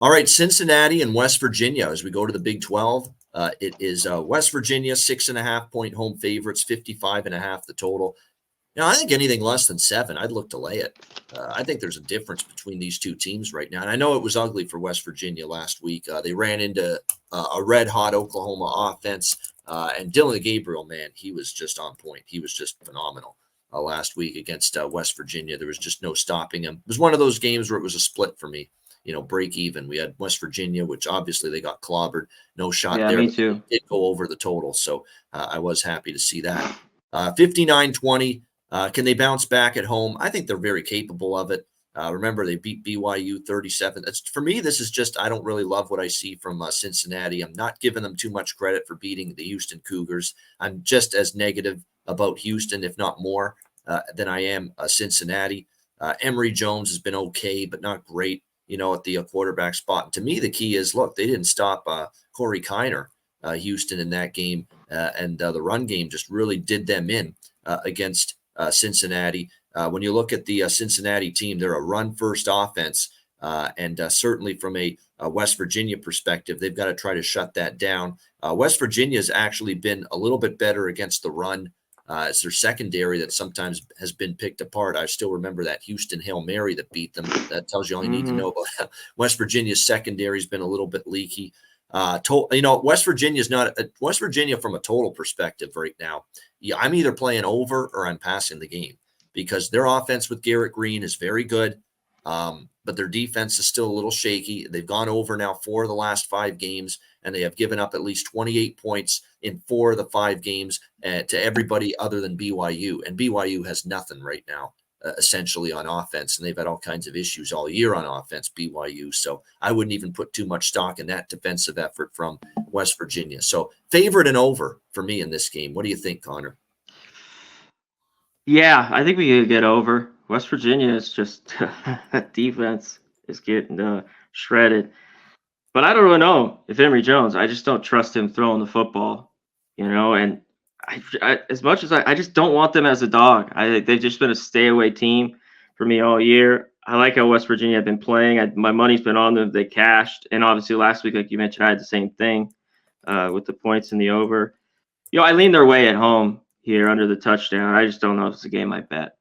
All right, Cincinnati and West Virginia as we go to the Big 12. It is West Virginia 6.5-point home favorites, 55.5 the total. I think anything less than 7, I'd look to lay it. I think there's a difference between these two teams right now. And I know it was ugly for West Virginia last week. They ran into a red-hot Oklahoma offense. And Dylan Gabriel, man, he was just on point. He was just phenomenal last week against West Virginia. There was just no stopping him. It was one of those games where it was a split for me. Break even. We had West Virginia, which obviously they got clobbered. No shot there. Me too. They did go over the total. So I was happy to see that. 59-20. Can they bounce back at home? I think they're very capable of it. Remember, they beat BYU 37. For me, this is just, I don't really love what I see from Cincinnati. I'm not giving them too much credit for beating the Houston Cougars. I'm just as negative about Houston, if not more, than I am Cincinnati. Emory Jones has been okay, but not great, at the quarterback spot. And to me, the key is, look, they didn't stop Corey Kiner, Houston, in that game. And the run game just really did them in against Cincinnati. When you look at the Cincinnati team, they're a run-first offense, and certainly from a West Virginia perspective, they've got to try to shut that down. West Virginia has actually been a little bit better against the run. It's their secondary that sometimes has been picked apart. I still remember that Houston Hail Mary that beat them. That tells you all you need to know about West Virginia's secondary has been a little bit leaky. West Virginia is not West Virginia from a total perspective right now. Yeah, I'm either playing over or I'm passing the game because their offense with Garrett Green is very good, but their defense is still a little shaky. They've gone over now 4 of the last 5 games, and they have given up at least 28 points in 4 of the 5 games to everybody other than BYU. And BYU has nothing right now, essentially, on offense, and they've had all kinds of issues all year on offense, BYU. So I wouldn't even put too much stock in that defensive effort from West Virginia. So favorite and over for me in this game. What do you think, Connor? Yeah, I think we could get over. West Virginia is just that defense is getting shredded. But I don't really know if Emory Jones. I just don't trust him throwing the football, And as much as I just don't want them as a dog. They've just been a stay away team for me all year. I like how West Virginia have been playing. My money's been on them. They cashed, and obviously last week, like you mentioned, I had the same thing with the points and the over. I lean their way at home here under the touchdown. I just don't know if it's a game I bet.